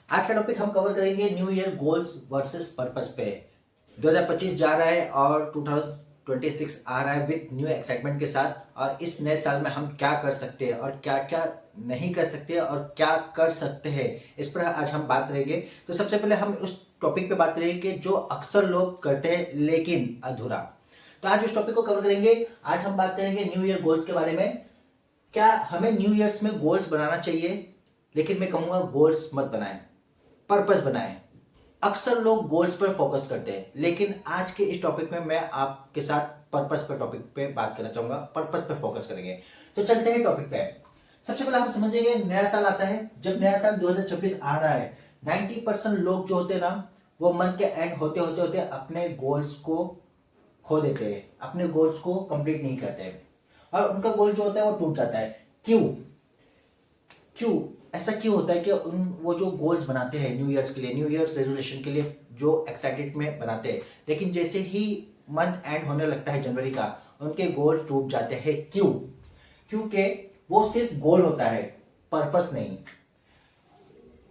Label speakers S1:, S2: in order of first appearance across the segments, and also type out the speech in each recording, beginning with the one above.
S1: आज का टॉपिक हम कवर करेंगे new year goals versus purpose पे। 2025 जा रहा है और 2026 आ रहा है विद न्यू एक्साइटमेंट के साथ। और इस नए साल में हम क्या कर सकते हैं और क्या क्या नहीं कर सकते और क्या कर सकते हैं, इस पर आज हम बात करेंगे। तो सबसे पहले हम उस टॉपिक पे बात करेंगे कि जो अक्सर लोग करते हैं लेकिन अधूरा। तो आज उस टॉपिक को कवर करेंगे। आज हम बात करेंगे न्यू ईयर गोल्स के बारे में। क्या हमें न्यू ईयर्स में गोल्स बनाना चाहिए, लेकिन मैं कहूंगा गोल्स मत बनाएं, पर्पस बनाएं। अक्सर लोग गोल्स पर फोकस करते हैं, लेकिन आज के इस टॉपिक में मैं आपके साथ पर्पस पर टॉपिक पे बात करना चाहूंगा। पर्पस पे फोकस करेंगे। तो चलते हैं टॉपिक पे। सबसे पहले हम समझेंगे नया साल आता है। जब नया साल 2026 आ रहा है, 90% लोग जो होते हैं ना, वो मन के एंड होते होते होते अपने गोल्स को खो देते हैं, अपने गोल्स को कंप्लीट नहीं करते हैं और उनका गोल जो होता है वो टूट जाता है। क्यों क्यों ऐसा क्यों होता है कि वो जो गोल्स बनाते हैं न्यू ईयर्स के लिए, न्यू ईयर्स रेजोल्यूशन के लिए, जो एक्साइटेड में बनाते हैं, लेकिन जैसे ही मंथ एंड होने लगता है जनवरी का, उनके गोल टूट जाते हैं। क्यों? क्योंकि वो सिर्फ गोल होता है, पर्पस नहीं।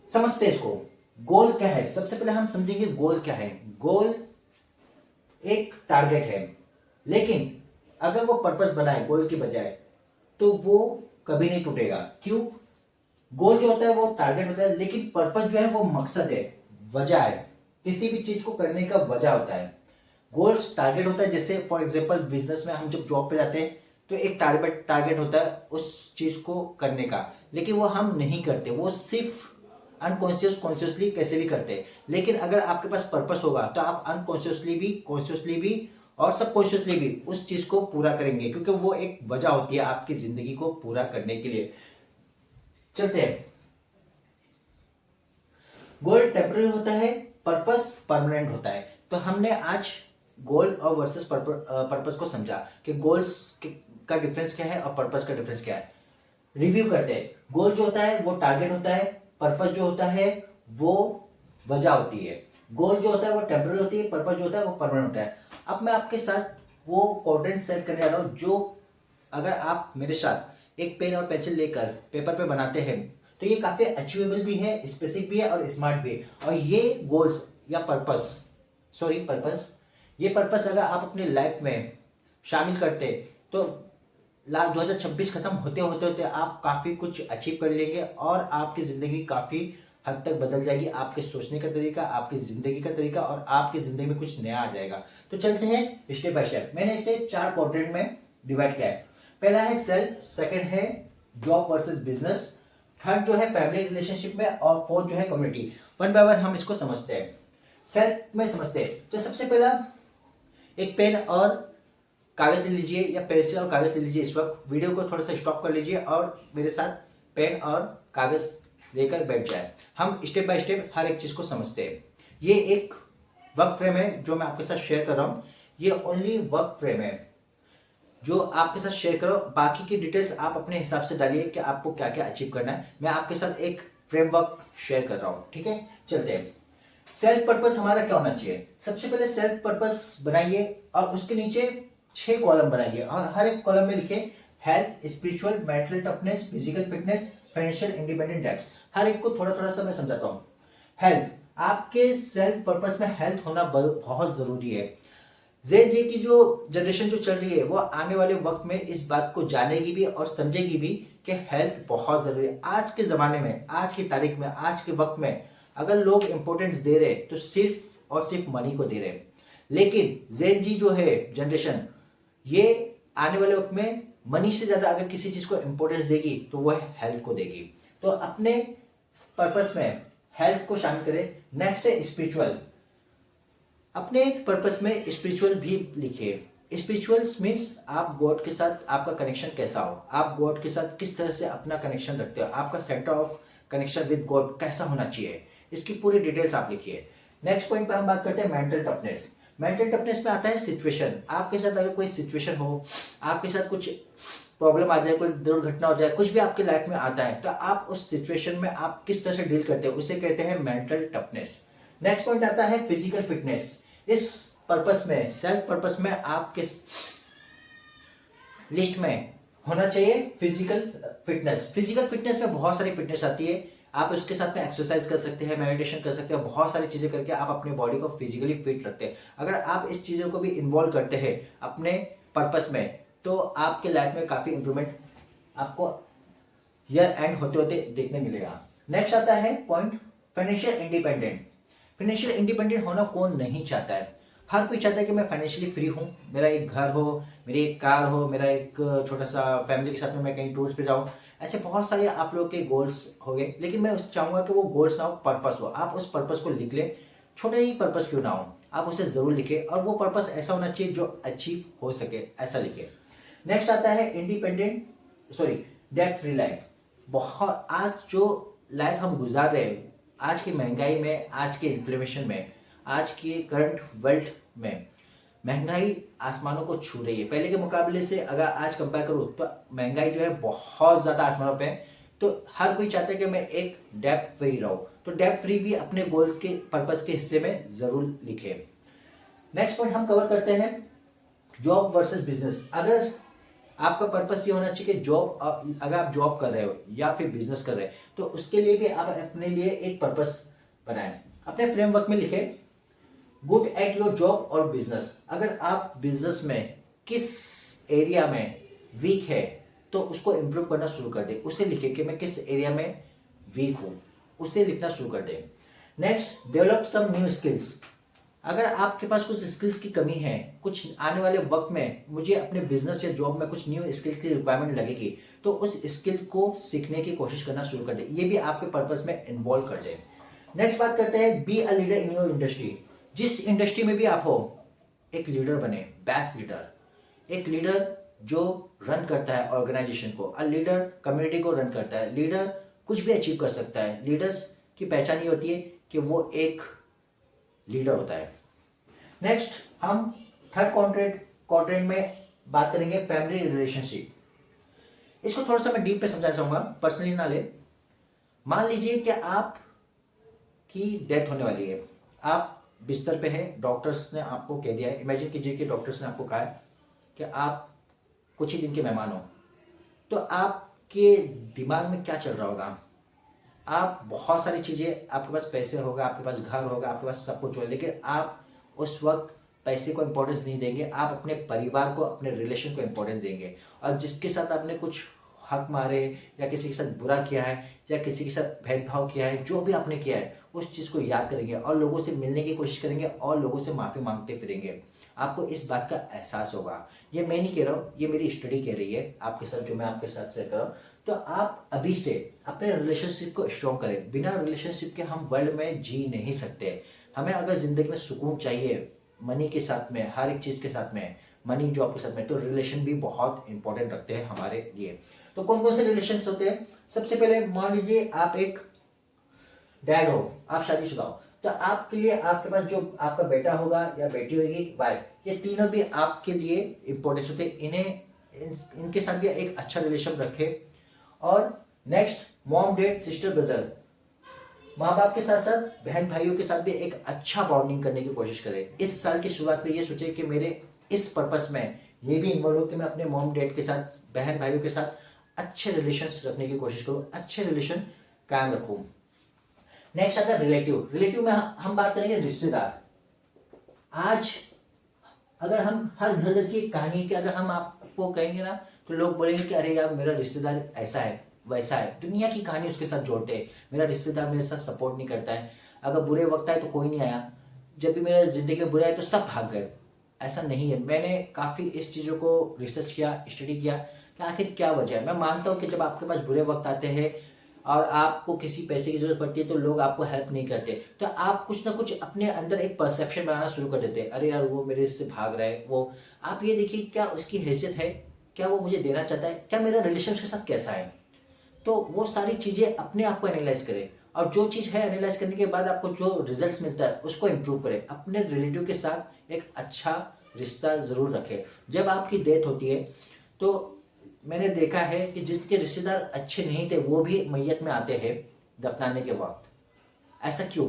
S1: समझते इसको। गोल क्या है? सबसे पहले हम समझेंगे गोल क्या है। गोल एक टारगेट है, लेकिन अगर वो पर्पस बनाए गोल की बजाय, तो वो कभी नहीं टूटेगा। क्यों? गोल जो होता है वो टारगेट होता है, लेकिन पर्पस जो है वो मकसद है, वजह है। किसी भी चीज को करने का वजह होता है। गोल्स टारगेट होता है। जैसे फॉर एग्जांपल बिजनेस में हम जब जॉब पे जाते हैं तो एक टारगेट होता है उस चीज को करने का, लेकिन वो हम नहीं करते, वो सिर्फ कॉन्शियसली कैसे भी करते हैं। लेकिन अगर आपके पास पर्पस होगा तो आप अनकॉन्शियसली भी, कॉन्शियसली भी और सबकॉन्शियसली भी उस चीज को पूरा करेंगे, क्योंकि वो एक वजह होती है आपकी जिंदगी को पूरा करने के लिए। चलते हैं। गोल टेम्पररी होता है, पर्पस परमानेंट होता है। तो हमने आज गोल और वर्सेस पर्पस को समझा कि गोल्स का डिफरेंस क्या है और पर्पस का डिफरेंस क्या है। रिव्यू करते हैं। गोल जो होता है वो टारगेट होता है, पर्पस जो होता है वो वजह होती है। गोल जो होता है वो टेम्पररी होती है, पर्पस जो होता है वो परमानेंट होता है। अब मैं आपके साथ वो कोऑर्डिनेट सेट करने जा रहा हूँ, जो अगर आप मेरे साथ एक पेन और पेंसिल लेकर पेपर पे बनाते हैं तो ये काफी अचीवेबल भी है, स्पेसिफिक भी है और स्मार्ट भी है। और ये गोल्स या पर्पस ये पर्पस अगर आप अपनी लाइफ में शामिल करते तो 2026 खत्म होते होते होते आप काफी कुछ अचीव कर लेंगे और आपकी जिंदगी काफी हद तक बदल जाएगी। आपके सोचने का तरीका, आपकी जिंदगी का तरीका और आपकी जिंदगी में कुछ नया आ जाएगा। तो चलते हैं स्टेप बाय स्टेप। मैंने इसे 4 क्वाड्रेंट में डिवाइड किया है। पहला है सेल्फ, सेकंड है जॉब वर्सेस बिजनेस, थर्ड जो है फैमिली रिलेशनशिप में, और फोर्थ जो है कम्युनिटी। वन बाय वन हम इसको समझते हैं। सेल्फ में समझते हैं। तो सबसे पहला एक पेन और कागज ले लीजिए या पेंसिल और कागज ले लीजिए। इस वक्त वीडियो को थोड़ा सा स्टॉप कर लीजिए और मेरे साथ पेन और कागज लेकर बैठ जाए। हम स्टेप बाय स्टेप हर एक चीज को समझते हैं। ये एक वर्क फ्रेम है जो मैं आपके साथ शेयर कर रहा हूं। ये ओनली वर्क फ्रेम है जो आपके साथ शेयर करो। बाकी की डिटेल्स आप अपने हिसाब से डालिए कि आपको क्या क्या अचीव करना है। मैं आपके साथ एक फ्रेमवर्क शेयर कर रहा हूं, ठीक है। चलते हैं। सेल्फ पर्पस हमारा क्या होना चाहिए? सबसे पहले सेल्फ पर्पस बनाइए और उसके नीचे 6 कॉलम बनाइए और हर एक कॉलम में लिखे health, spiritual, mental toughness, physical fitness, financial independent. हर एक को थोड़ा थोड़ा सा मैं समझाता हूँ। हेल्थ, आपके सेल्फ पर्पस में हेल्थ होना बहुत जरूरी है। जेड जी की जो जनरेशन जो चल रही है वो आने वाले वक्त में इस बात को जानेगी भी और समझेगी भी कि हेल्थ बहुत जरूरी है। आज के जमाने में, आज की तारीख में, आज के वक्त में अगर लोग इंपॉर्टेंस दे रहे तो सिर्फ और सिर्फ मनी को दे रहे। लेकिन जेड जी जो है जनरेशन, ये आने वाले वक्त में मनी से ज्यादा अगर किसी चीज को इंपॉर्टेंस देगी तो वह हेल्थ को देगी। तो अपने पर्पस में हेल्थ को शामिल करें। नेक्स्ट है स्पिरिचुअल। अपने पर्पस में स्पिरिचुअल भी लिखिए। स्पिरिचुअल मीन्स आप गॉड के साथ आपका कनेक्शन कैसा हो, आप गॉड के साथ किस तरह से अपना कनेक्शन रखते हो, आपका centre of connection with God कैसा होना चाहिए, इसकी पूरी डिटेल्स आप लिखिए। नेक्स्ट पॉइंट पे हम बात करते हैं मेंटल टफनेस। मेंटल टफनेस में आता है सिचुएशन। आपके साथ अगर कोई सिचुएशन हो, आपके साथ कुछ प्रॉब्लम आ जाए, कोई दुर्घटना हो जाए, कुछ भी आपके लाइफ में आता है, तो आप उस सिचुएशन में आप किस तरह से डील करते हो, उसे कहते हैं मेंटल टफनेस। नेक्स्ट पॉइंट आता है फिजिकल फिटनेस। इस पर्पस में, सेल्फ पर्पस में आपके लिस्ट में होना चाहिए फिजिकल फिटनेस। फिजिकल फिटनेस में बहुत सारी फिटनेस आती है। आप उसके साथ में एक्सरसाइज कर सकते हैं, मेडिटेशन कर सकते हैं, बहुत सारी चीज़ें करके आप अपने बॉडी को फिजिकली फिट रखते हैं। अगर आप इस चीज़ों को भी इन्वॉल्व करते हैं अपने पर्पस में, तो आपके लाइफ में काफ़ी इंप्रूवमेंट आपको ईयर एंड होते होते देखने मिलेगा। नेक्स्ट आता है point financial independent. Financial independent होना कौन नहीं चाहता है? हर कोई चाहता है कि मैं फाइनेंशियली फ्री हूँ, मेरा एक घर हो, मेरी एक कार हो, मेरा एक छोटा सा फैमिली के साथ में मैं कहीं टूर्स पे जाऊँ। ऐसे बहुत सारे आप लोग के गोल्स हो गए, लेकिन मैं चाहूँगा कि वो गोल्स ना हो, पर्पस हो। आप उस पर्पस को लिख ले, छोटा ही पर्पस क्यों ना हो, आप उसे ज़रूर लिखें, और वो पर्पस ऐसा होना चाहिए जो अचीव हो सके, ऐसा लिखें। नेक्स्ट आता है डेट फ्री लाइफ। बहुत आज जो लाइफ हम गुजार रहे हैं, आज की महंगाई में, आज के इन्फ्लेमेशन में, आज के करंट वर्ल्ड में महंगाई आसमानों को छू रही है। पहले के मुकाबले से अगर आज कंपेयर करूँ तो महंगाई जो है बहुत ज़्यादा आसमानों पे है। तो हर कोई चाहता है कि मैं एक डेब्ट फ्री रहूँ, तो डेब्ट फ्री भी अपने गोल के पर्पस के हिस्से में ज़रूर लिखे। नेक्स्ट पॉइंट हम कवर करते हैं जॉब वर्सेस बिजनेस। अगर आपका पर्पस ये होना चाहिए कि अगर आप जॉब कर रहे हो या फिर बिजनेस कर रहे हो, तो उसके लिए भी आप अपने लिए एक पर्पस बनाएं। अपने फ्रेमवर्क में लिखें गुड एट योर जॉब और बिजनेस। अगर आप बिजनेस में किस एरिया में वीक है तो उसको इम्प्रूव करना शुरू कर दें। उसे लिखें कि मैं किस एरिया में वीक हूँ, उसे लिखना शुरू कर दें। Next, develop some new skills. अगर आपके पास कुछ स्किल्स की कमी है, कुछ आने वाले वक्त में मुझे अपने बिजनेस या जॉब में कुछ न्यू स्किल्स की रिक्वायरमेंट लगेगी, तो उस स्किल को सीखने की कोशिश करना शुरू कर दें। ये भी आपके पर्पस में इन्वॉल्व कर दें। नेक्स्ट बात करते हैं be a leader in your industry. जिस इंडस्ट्री में भी आप हो, एक लीडर बने, बेस्ट लीडर। एक लीडर जो रन करता है ऑर्गेनाइजेशन को, अ लीडर कम्युनिटी को रन करता है। लीडर कुछ भी अचीव कर सकता है। लीडर्स की पहचान ये होती है कि वो एक लीडर होता है। नेक्स्ट, हम थर्ड क्वाड्रेंट में बात करेंगे फैमिली रिलेशनशिप। इसको थोड़ा सा मैं डीप पे समझाना चाहूंगा, पर्सनली ना ले। मान लीजिए कि आप की डेथ होने वाली है, आप बिस्तर पे हैं, डॉक्टर्स ने आपको कह दिया है, इमेजिन कीजिए कि डॉक्टर्स ने आपको कहा है कि आप कुछ ही दिन के मेहमान हो, तो आपके दिमाग में क्या चल रहा होगा? आप बहुत सारी चीज़ें, आपके पास पैसे होगा, आपके पास घर होगा, आपके पास सब कुछ होगा, लेकिन आप उस वक्त पैसे को इम्पोर्टेंस नहीं देंगे। आप अपने परिवार को, अपने रिलेशन को इम्पोर्टेंस देंगे। और जिसके साथ आपने कुछ हक मारे या किसी के साथ बुरा किया है या किसी के साथ भेदभाव किया है, जो भी आपने किया है उस चीज़ को याद करेंगे और लोगों से मिलने की कोशिश करेंगे और लोगों से माफ़ी मांगते फिरेंगे। आपको इस बात का एहसास होगा। ये मैं नहीं कह रहा हूँ, ये मेरी स्टडी कह रही है आपके साथ, जो मैं आपके साथ शेयर कर रहा हूँ। तो आप अभी से अपने रिलेशनशिप को स्ट्रॉन्ग करें। बिना रिलेशनशिप के हम वर्ल्ड में जी नहीं सकते। हमें अगर जिंदगी में सुकून चाहिए, मनी के साथ में, हर एक चीज़ के साथ में, मनी जॉब के साथ में, तो रिलेशन भी बहुत इंपॉर्टेंट रखते हैं हमारे लिए। तो कौन कौन से रिलेशन होते हैं? सबसे पहले मान लीजिए आप एक डैड हो, आप शादीशुदा हो, तो आपके लिए आपके पास जो आपका बेटा होगा या बेटी होगी, वाइफ, ये तीनों भी आपके लिए इंपॉर्टेंट होते हैं। इनके साथ भी एक अच्छा रिलेशन रखें। और next, mom dad sister brother, माँ बाप के साथ साथ बहन भाइयों के साथ भी एक अच्छा बॉन्डिंग करने की कोशिश करें। इस साल की शुरुआत में ये सोचे कि मेरे इस पर्पस में ये भी इन्वॉल्व हो कि मैं अपने मॉम डैड के साथ, बहन भाइयों के साथ अच्छे रिलेशंस रखने की कोशिश करूँ, अच्छे रिलेशन कायम रखूँ। नेक्स्ट आता है रिलेटिव। रिलेटिव में हम बात करेंगे रिश्तेदार। आज अगर हम हर घर घर की कहानी की अगर हम आपको कहेंगे ना, तो लोग बोलेंगे कि अरे यार मेरा रिश्तेदार ऐसा है वैसा है, दुनिया की कहानी उसके साथ जोड़ते हैं। मेरा रिश्तेदार मेरे साथ सपोर्ट नहीं करता है, अगर बुरे वक्त आए तो कोई नहीं आया, जब भी मेरा जिंदगी में बुरा है तो सब भाग गए। ऐसा नहीं है। मैंने काफ़ी इस चीज़ों को रिसर्च किया, स्टडी किया कि आखिर क्या वजह है। मैं मानता हूँ कि जब आपके पास बुरे वक्त आते हैं और आपको किसी पैसे की जरूरत पड़ती है तो लोग आपको हेल्प नहीं करते, तो आप कुछ ना कुछ अपने अंदर एक परसेप्शन बनाना शुरू कर देते हैं, अरे यार वो मेरे से भाग रहा है। वो आप ये देखिए क्या उसकी हैसियत है, क्या वो मुझे देना चाहता है, क्या मेरा रिलेशन के साथ कैसा है। तो वो सारी चीज़ें अपने आप को एनालाइज करें, और जो चीज़ है एनालाइज करने के बाद आपको जो रिजल्ट्स मिलता है उसको इम्प्रूव करें। अपने रिलेटिव के साथ एक अच्छा रिश्ता ज़रूर रखें। जब आपकी डेथ होती है तो मैंने देखा है कि जिसके रिश्तेदार अच्छे नहीं थे वो भी मैयत में आते हैं दफनाने के वक्त। ऐसा क्यों?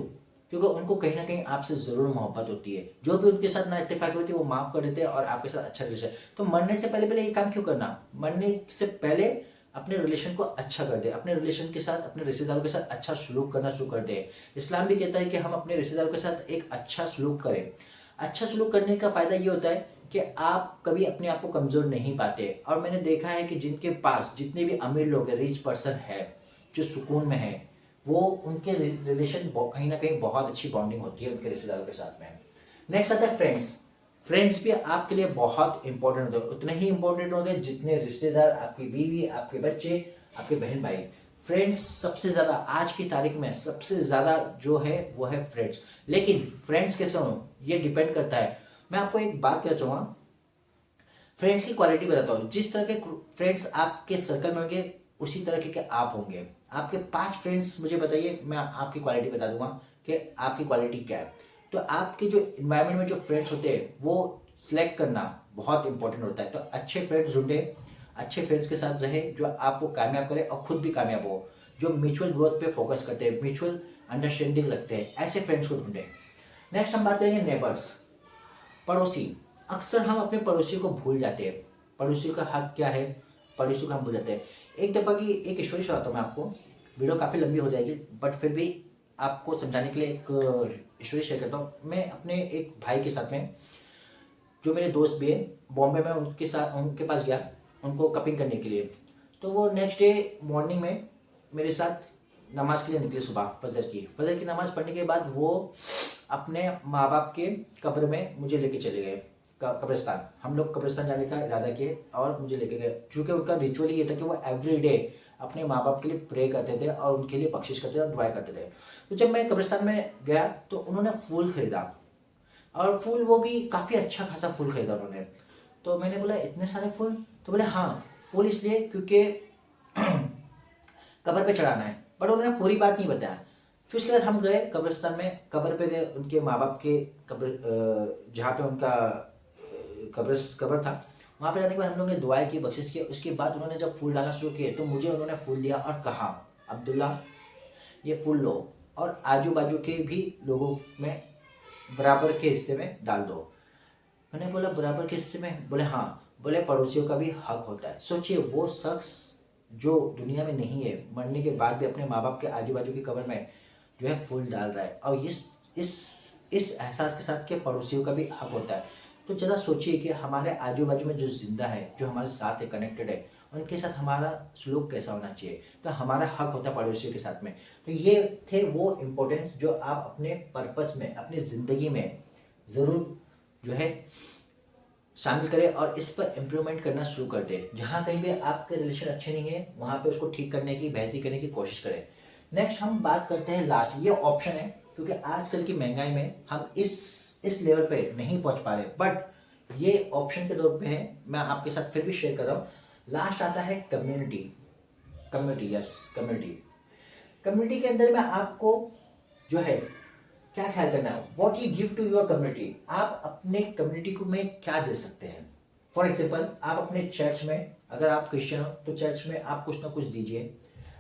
S1: क्योंकि उनको कहीं ना कहीं आपसे ज़रूर मोहब्बत होती है। जो भी उनके साथ ना इत्तेफाकी होती है वो माफ़ कर देते हैं और आपके साथ अच्छा रिश्ता है। तो मरने से पहले पहले ये काम क्यों करना? मरने से पहले अपने रिलेशन को अच्छा कर दे, अपने रिलेशन के साथ, अपने रिश्तेदारों के साथ अच्छा सलूक करना शुरू कर दे। इस्लाम भी कहता है कि हम अपने रिश्तेदारों के साथ एक अच्छा सलूक करें। अच्छा सलूक करने का फ़ायदा ये होता है कि आप कभी अपने आप को कमज़ोर नहीं पाते। और मैंने देखा है कि जिनके पास जितने भी अमीर लोग हैं, रिच पर्सन है, जो सुकून में है, वो उनके रिलेशन कहीं ना कहीं बहुत अच्छी बॉन्डिंग होती है उनके रिश्तेदारों के साथ में। नेक्स्ट आता है फ्रेंड्स। फ्रेंड्स भी आपके लिए बहुत इंपॉर्टेंट होते हैं, उतने ही इंपॉर्टेंट होते हैं जितने रिश्तेदार, आपकी बीवी, आपके बच्चे, आपके बहन भाई। फ्रेंड्स सबसे ज़्यादा आज की तारीख में सबसे ज़्यादा जो है वो है फ्रेंड्स। लेकिन फ्रेंड्स कैसे हो ये डिपेंड करता है। मैं आपको एक बात कहना चाहूँगा, फ्रेंड्स की क्वालिटी बताता हूँ। जिस तरह के फ्रेंड्स आपके सर्कल में होंगे उसी तरह के आप होंगे। आपके 5 फ्रेंड्स मुझे बताइए, मैं आपकी क्वालिटी बता दूंगा कि आपकी क्वालिटी क्या है। तो आपके जो इन्वायरमेंट में जो फ्रेंड्स होते हैं वो सिलेक्ट करना बहुत इंपॉर्टेंट होता है। तो अच्छे फ्रेंड्स ढूंढे, अच्छे फ्रेंड्स के साथ रहे जो आपको कामयाब करे और खुद भी कामयाब हो, जो म्यूचुअल ग्रोथ पे फोकस करते हैं, म्यूचुअल अंडरस्टैंडिंग रखते हैं, ऐसे फ्रेंड्स को ढूंढे। नेक्स्ट हम बात करेंगे नेबर्स, पड़ोसी। अक्सर हम अपने पड़ोसी को भूल जाते हैं। पड़ोसी का हक क्या है, पड़ोसी को हम भूल जाते हैं। एक दफ़ा की एक स्टोरी सुनाता हूँ मैं आपको, वीडियो काफ़ी लंबी हो जाएगी बट फिर भी आपको समझाने के लिए एक स्टोरी शेयर करता हूँ। मैं अपने एक भाई के साथ में, जो मेरे दोस्त भी है बॉम्बे में, उनके साथ उनके पास गया उनको कपिंग करने के लिए। तो वो नेक्स्ट डे मॉर्निंग में मेरे साथ नमाज के लिए निकले सुबह, फजर की नमाज पढ़ने के बाद वो अपने माँ बाप के कब्र में मुझे लेके चले गए, कब्रिस्तान। हम लोग कब्रिस्तान जाने का इरादा किए और मुझे लेके गए, क्योंकि उनका रिचुअल ये था कि वो एवरी डे अपने माँ बाप के लिए प्रे करते थे और उनके लिए बख्शिश करते थे और दुआएं करते थे। तो जब मैं कब्रिस्तान में गया तो उन्होंने फूल खरीदा, और फूल वो भी काफ़ी अच्छा खासा फूल खरीदा उन्होंने। तो मैंने बोला इतने सारे फूल? तो बोले हाँ, फूल इसलिए क्योंकि कब्र पे चढ़ाना है। बट उन्होंने पूरी बात नहीं बताया। फिर उसके बाद हम गए कब्रिस्तान में, कब्र पे गए, उनके माँ बाप के कब्र, जहाँ पे उनका कब्र था, वहाँ पे जाने के बाद हम लोग ने दुआएं की, बख्शिश किया। उसके बाद उन्होंने जब फूल डालना शुरू किए तो मुझे उन्होंने फूल दिया और कहा, अब्दुल्ला ये फूल लो और आजू बाजू के भी लोगों में बराबर के हिस्से में डाल दो। मैंने बोला बराबर के हिस्से में? बोले हाँ। बोले पड़ोसियों का भी हक होता है। सोचिए, वो शख्स जो दुनिया में नहीं है, मरने के बाद भी अपने माँ बाप के आजू बाजू की कब्र में जो है फूल डाल रहा है, और इस इस एहसास के साथ कि पड़ोसियों का भी हक होता है। तो जरा सोचिए कि हमारे आजू बाजू में जो जिंदा है, जो हमारे साथ है, कनेक्टेड है, उनके साथ हमारा सलूक कैसा होना चाहिए। तो हमारा हक होता है पड़ोसियों के साथ में। तो ये थे वो इम्पोर्टेंस जो आप अपने पर्पस में, अपनी ज़िंदगी में ज़रूर जो है शामिल करें और इस पर इम्प्रूवमेंट करना शुरू कर दें। जहाँ कहीं भी आपके रिलेशन अच्छे नहीं है वहाँ पे उसको ठीक करने की, बेहतरी करने की कोशिश करें। नेक्स्ट हम बात करते हैं लास्ट, ये ऑप्शन है क्योंकि आजकल की महंगाई में हम इस लेवल पे नहीं पहुँच पा रहे, बट ये ऑप्शन के तौर पे है, मैं आपके साथ फिर भी शेयर कर रहा हूँ। लास्ट आता है कम्युनिटी। कम्युनिटी कम्युनिटी के अंदर में आपको जो है क्या ख्याल करना है, what you give to your community. आप अपने कम्युनिटी को में क्या दे सकते हैं। फॉर एग्जाम्पल, आप अपने चर्च में, अगर आप क्रिश्चियन हो तो चर्च में आप कुछ ना कुछ दीजिए।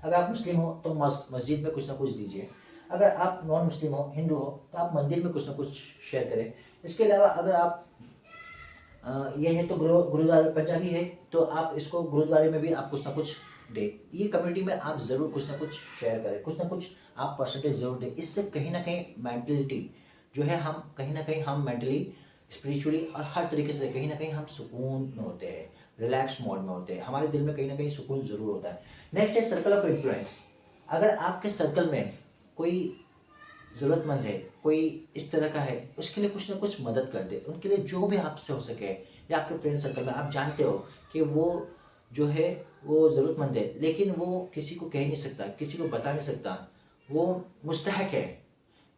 S1: अगर आप मुस्लिम हो तो मस्जिद में कुछ ना कुछ दीजिए। अगर आप नॉन मुस्लिम हो, हिंदू हो, तो आप मंदिर में कुछ ना कुछ शेयर करें। इसके अलावा अगर आप ये है तो गुरुद्वारा, पंजाबी है तो आप इसको गुरुद्वारे में भी आप कुछ ना कुछ दे। ये कम्युनिटी में आप ज़रूर कुछ ना कुछ शेयर करें, कुछ ना कुछ आप परसेंटेज ज़रूर दें। इससे कहीं ना कहीं मेंटलिटी जो है, हम कहीं ना कहीं हम मेंटली, स्पिरिचुअली और हर तरीके से कहीं ना कहीं हम सुकून में होते हैं, रिलैक्स मोड में होते हैं। हमारे दिल में कहीं ना कहीं सुकून ज़रूर होता है। नेक्स्ट है सर्कल ऑफ इन्फ्लुएंस। अगर आपके सर्कल में कोई ज़रूरतमंद है, कोई इस तरह का है, उसके लिए कुछ ना कुछ मदद कर दे। उनके लिए जो भी आपसे हो सके, या आपके फ्रेंड सर्कल में आप जानते हो कि वो जो है वो ज़रूरतमंद है लेकिन वो किसी को कह नहीं सकता, किसी को बता नहीं सकता, वो मुस्तहक है,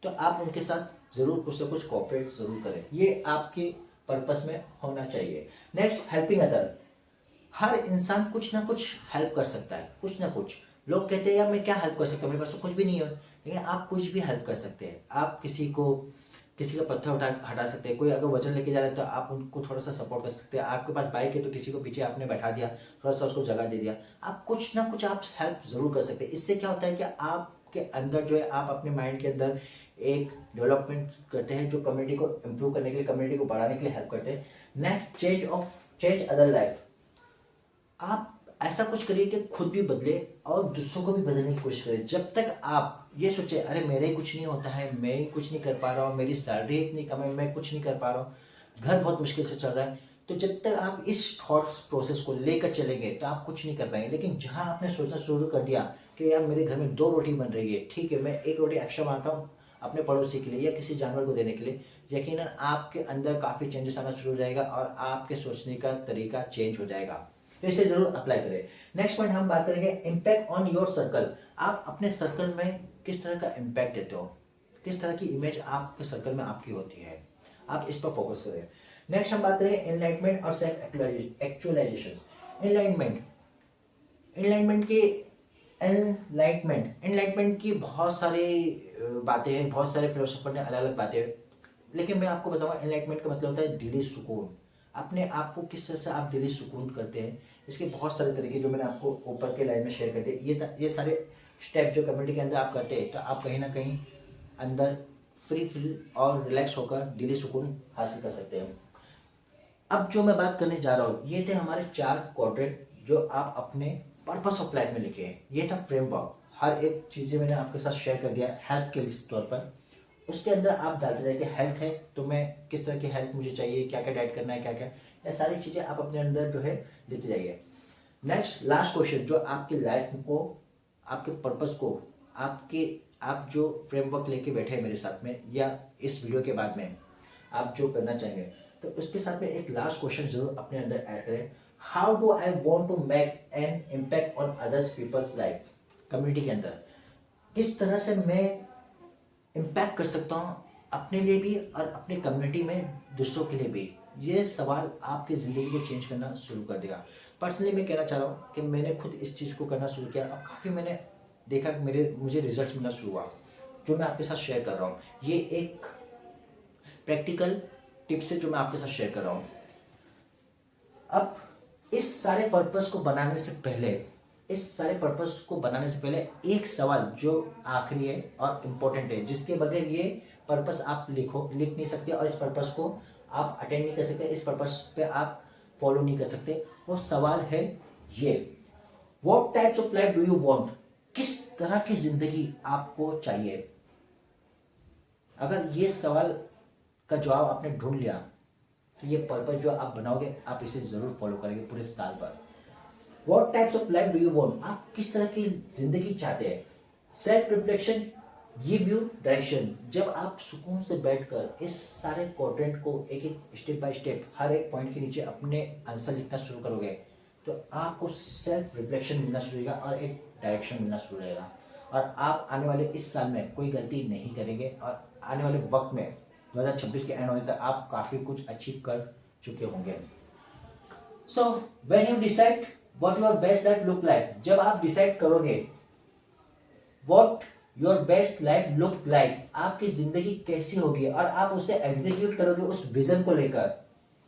S1: तो आप उनके साथ ज़रूर कुछ ना कुछ कोऑपरेट ज़रूर करें। ये आपके पर्पस में होना चाहिए। Next, helping other. हर इंसान कुछ ना कुछ हेल्प कर सकता है, कुछ ना कुछ। लोग कहते हैं यार मैं क्या हेल्प कर सकता हूँ, मेरे पास तो कुछ भी नहीं है। लेकिन आप कुछ भी हेल्प कर सकते हैं। आप किसी का पत्थर हटा सकते हैं। कोई अगर वजन लेके जा रहा है तो आप उनको थोड़ा सा सपोर्ट कर सकते हैं। आपके पास बाइक है तो किसी को पीछे आपने बैठा दिया, थोड़ा सा उसको जगह दे दिया। आप कुछ ना कुछ आप हेल्प ज़रूर कर सकते हैं। इससे क्या होता है कि आपके अंदर जो है, आप अपने माइंड के अंदर एक डेवलपमेंट करते हैं जो कम्युनिटी को इम्प्रूव करने के लिए, कम्युनिटी को बढ़ाने के लिए हेल्प करते हैं। Next, change other life. आप ऐसा कुछ करिए कि खुद भी बदले और दूसरों को भी बदलने की कोशिश करें। जब तक आप ये सोचे अरे मेरे ही कुछ नहीं होता है, मैं ही कुछ नहीं कर पा रहा हूँ, मेरी सैलरी इतनी कम है, मैं कुछ नहीं कर पा रहा हूँ, घर बहुत मुश्किल से चल रहा है, तो जब तक आप इस थॉट्स प्रोसेस को लेकर चलेंगे तो आप कुछ नहीं कर पाएंगे। लेकिन जहाँ आपने सोचना शुरू कर दिया कि यार मेरे घर में 2 रोटी बन रही है, ठीक है, मैं 1 रोटी एक्स्ट्रा बनाता हूँ अपने पड़ोसी के लिए या किसी जानवर को देने के लिए, यकीनन आपके अंदर काफ़ी चेंजेस आना शुरू हो जाएगा और आपके सोचने का तरीका चेंज हो जाएगा। तो इसे जरूर अप्लाई करें। नेक्स्ट पॉइंट हम बात करेंगे इम्पैक्ट ऑन योर सर्कल। आप अपने सर्कल में किस तरह का इम्पैक्ट देते हो, किस तरह की इमेज आपके सर्कल में आपकी होती है, आप इस पर फोकस करें। नेक्स्ट हम बात करेंगे एनलाइटमेंट और सेल्फ एक्चुअलाइजेशन। एनलाइटमेंट एनलाइटमेंट की एनलाइटमेंट की बहुत सारी बातें हैं, बहुत सारे फिलोसोफर ने अलग अलग बातें हैं, लेकिन मैं आपको बताऊंगा एनलाइटमेंट का मतलब होता है दिली सुकून। अपने आप को किस तरह से आप दिली सुकून करते हैं, इसके बहुत सारे तरीके जो मैंने आपको ऊपर के लाइन में शेयर कर दिए। ये सारे स्टेप जो कम्युनिटी के अंदर आप करते हैं तो आप कहीं ना कहीं अंदर फ्री फील और रिलैक्स होकर दिली सुकून हासिल कर सकते हैं। अब जो मैं बात करने जा रहा हूँ ये थे हमारे 4 क्वाड्रेंट जो आप अपने पर्पस ऑफ लाइफ में लिखे हैं। ये था फ्रेमवर्क, हर एक चीज़ें मैंने आपके साथ शेयर कर दिया हेल्थ के तौर पर। उसके अंदर आप डालते रहे कि हेल्थ है तो मैं किस तरह की हेल्थ मुझे चाहिए, क्या क्या डाइट करना है, क्या क्या, ये सारी चीज़ें आप अपने अंदर जो है लेते जाइए। नेक्स्ट लास्ट क्वेश्चन जो आपकी लाइफ को, आपके पर्पस को, आप जो फ्रेमवर्क लेके बैठे हैं मेरे साथ में या इस वीडियो के बाद में आप जो करना चाहेंगे, तो उसके साथ में एक लास्ट क्वेश्चन जरूर अपने अंदर ऐड करें। How do I want to make an impact on others peoples life. Community के अंदर किस तरह से मैं इम्पैक्ट कर सकता हूँ अपने लिए भी और अपनी कम्युनिटी में दूसरों के लिए भी। ये सवाल आपकी ज़िंदगी को चेंज करना शुरू कर देगा। पर्सनली मैं कहना चाह रहा हूँ कि मैंने खुद इस चीज़ को करना शुरू किया और काफ़ी मैंने देखा कि मुझे रिजल्ट मिलना शुरू हुआ, जो मैं आपके साथ शेयर कर रहा हूँ। ये एक प्रैक्टिकल टिप्स है जो मैं आपके साथ शेयर कर रहा हूँ। अब इस सारे पर्पस को बनाने से पहले एक सवाल जो आखिरी है और इम्पोर्टेंट है, जिसके बगैर ये पर्पस आप लिख नहीं सकते और इस पर्पस को आप अटेंड नहीं कर सकते, इस पर्पस पे आप फॉलो नहीं कर सकते। वो सवाल है ये, what types of life do you want. किस तरह की जिंदगी आपको चाहिए। अगर ये सवाल का जवाब आपने ढूंढ लिया तो ये पर्पस जो आप बनाओगे आप इसे जरूर फॉलो करेंगे पूरे साल भर। What types of life do you want, आप किस तरह की जिंदगी चाहते हैं। Self reflection give you direction. जब आप सुकून से बैठकर इस सारे क्वाड्रेंट को एक एक स्टेप बाय स्टेप हर एक पॉइंट के नीचे अपने आंसर लिखना शुरू करोगे तो आपको सेल्फ रिफ्लेक्शन मिलना शुरू होगा और एक डायरेक्शन मिलना शुरू रहेगा और आप आने वाले इस साल में कोई गलती नहीं करेंगे और आने वाले वक्त में 2026 के एंड होने तक आप काफ़ी कुछ अचीव कर चुके होंगे। So when you decide what your best life look like, जब आप डिसाइड करोगे what your best life look like, आपकी जिंदगी कैसी होगी और आप उसे एग्जीक्यूट करोगे उस विजन को लेकर,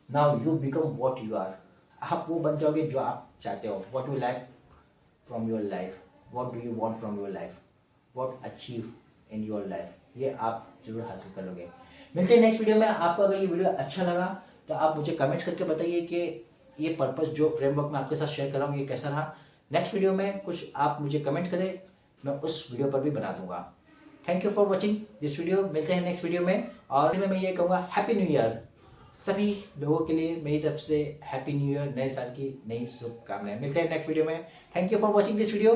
S1: now you become what you are. आप वो बन जाओगे जो आप चाहते हो। What you like from your life, what do you want from your life, what achieve in your life, ये आप जरूर हासिल कर लोगे। मिलते हैं नेक्स्ट वीडियो में। आपको अगर ये वीडियो अच्छा लगा तो आप मुझे कमेंट्स करके बताइए कि ये पर्पस जो फ्रेमवर्क मैं आपके साथ शेयर कर रहा हूँ ये कैसा रहा। नेक्स्ट वीडियो में कुछ आप मुझे कमेंट करें, मैं उस वीडियो पर भी बना दूंगा। Thank you for watching this video. मिलते हैं नेक्स्ट वीडियो में और मैं ये कहूँगा हैप्पी न्यू ईयर। सभी लोगों के लिए मेरी तरफ से हैप्पी न्यू ईयर, नए साल की नई शुभकामनाएं। मिलते हैं नेक्स्ट वीडियो में। Thank you for watching this video.